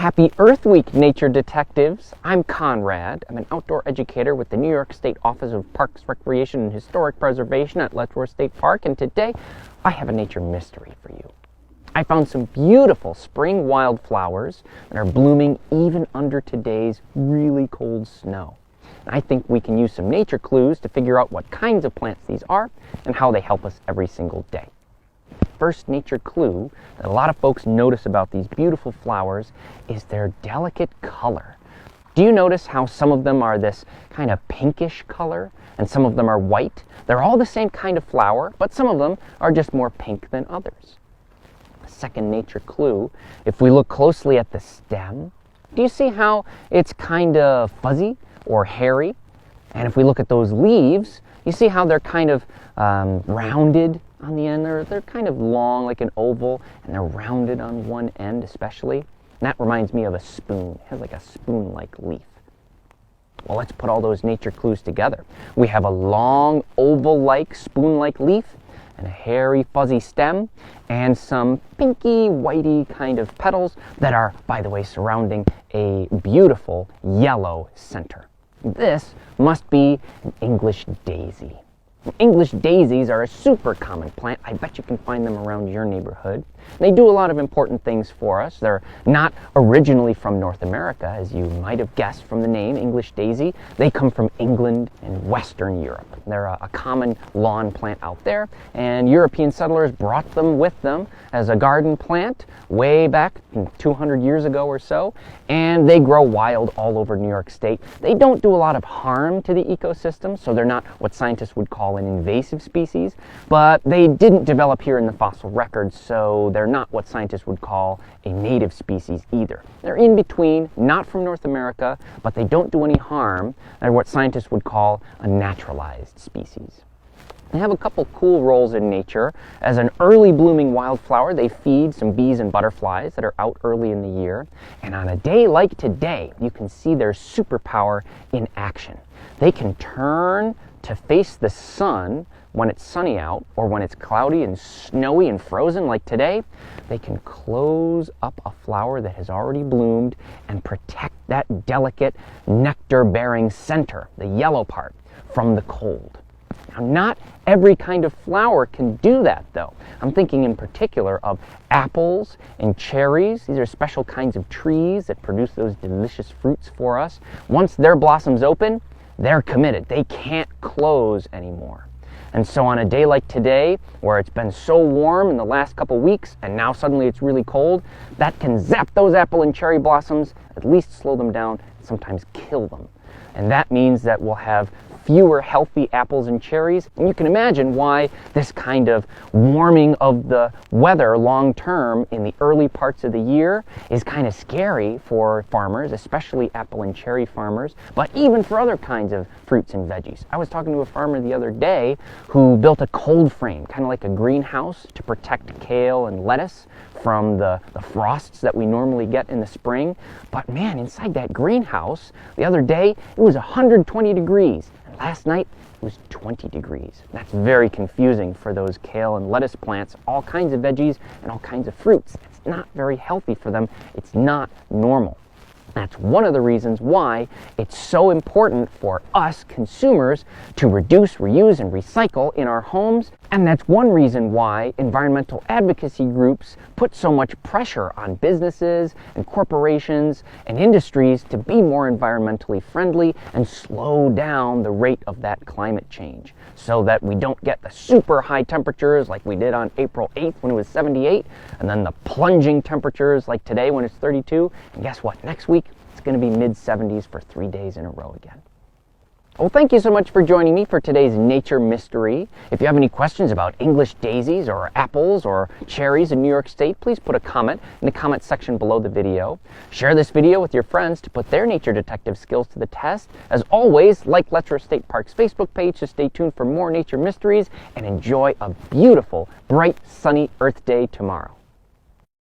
Happy Earth Week, nature detectives. I'm Conrad. I'm an outdoor educator with the New York State Office of Parks, Recreation, and Historic Preservation at Letchworth State Park, and today I have a nature mystery for you. I found some beautiful spring wildflowers that are blooming even under today's really cold snow. And I think we can use some nature clues to figure out what kinds of plants these are and how they help us every single day. First nature clue that a lot of folks notice about these beautiful flowers is their delicate color. Do you notice how some of them are this kind of pinkish color and some of them are white? They're all the same kind of flower, but some of them are just more pink than others. Second nature clue, if we look closely at the stem, do you see how it's kind of fuzzy or hairy? And if we look at those leaves, you see how they're kind of rounded on the end. They're kind of long like an oval, and they're rounded on one end especially. And that reminds me of a spoon. It has like a spoon-like leaf. Well, let's put all those nature clues together. We have a long oval-like, spoon-like leaf, and a hairy, fuzzy stem, and some pinky, whitey kind of petals that are, by the way, surrounding a beautiful yellow center. This must be an English daisy. English daisies are a super common plant. I bet you can find them around your neighborhood. They do a lot of important things for us. They're not originally from North America, as you might have guessed from the name, English daisy. They come from England and Western Europe. They're a common lawn plant out there, and European settlers brought them with them as a garden plant way back 200 years ago or so, and they grow wild all over New York State. They don't do a lot of harm to the ecosystem, so they're not what scientists would call an invasive species, but they didn't develop here in the fossil record, so they're not what scientists would call a native species either. They're in between, not from North America, but they don't do any harm. They're what scientists would call a naturalized species. They have a couple cool roles in nature. As an early blooming wildflower, they feed some bees and butterflies that are out early in the year. And on a day like today, you can see their superpower in action. They can turn to face the sun when it's sunny out, or when it's cloudy and snowy and frozen like today. They can close up a flower that has already bloomed and protect that delicate nectar-bearing center, the yellow part, from the cold. Now, not every kind of flower can do that, though. I'm thinking in particular of apples and cherries. These are special kinds of trees that produce those delicious fruits for us. Once their blossoms open, they're committed. They can't close anymore. And so on a day like today, where it's been so warm in the last couple weeks, and now suddenly it's really cold, that can zap those apple and cherry blossoms, at least slow them down, sometimes kill them. And that means that we'll have fewer healthy apples and cherries. And you can imagine why this kind of warming of the weather long term in the early parts of the year is kind of scary for farmers, especially apple and cherry farmers, but even for other kinds of fruits and veggies. I was talking to a farmer the other day who built a cold frame, kind of like a greenhouse, to protect kale and lettuce from the frosts that we normally get in the spring. But man, inside that greenhouse, the other day, it was 120 degrees. And last night, it was 20 degrees. That's very confusing for those kale and lettuce plants, all kinds of veggies and all kinds of fruits. It's not very healthy for them. It's not normal. That's one of the reasons why it's so important for us consumers to reduce, reuse, and recycle in our homes. And that's one reason why environmental advocacy groups put so much pressure on businesses and corporations and industries to be more environmentally friendly and slow down the rate of that climate change, so that we don't get the super high temperatures like we did on April 8th when it was 78, and then the plunging temperatures like today when it's 32. And guess what? Next week, it's going to be mid-70s for 3 days in a row again. Well, thank you so much for joining me for today's Nature Mystery. If you have any questions about English daisies or apples or cherries in New York State, please put a comment in the comment section below the video. Share this video with your friends to put their nature detective skills to the test. As always, like Letchworth State Park's Facebook page to stay tuned for more nature mysteries, and enjoy a beautiful, bright, sunny Earth Day tomorrow.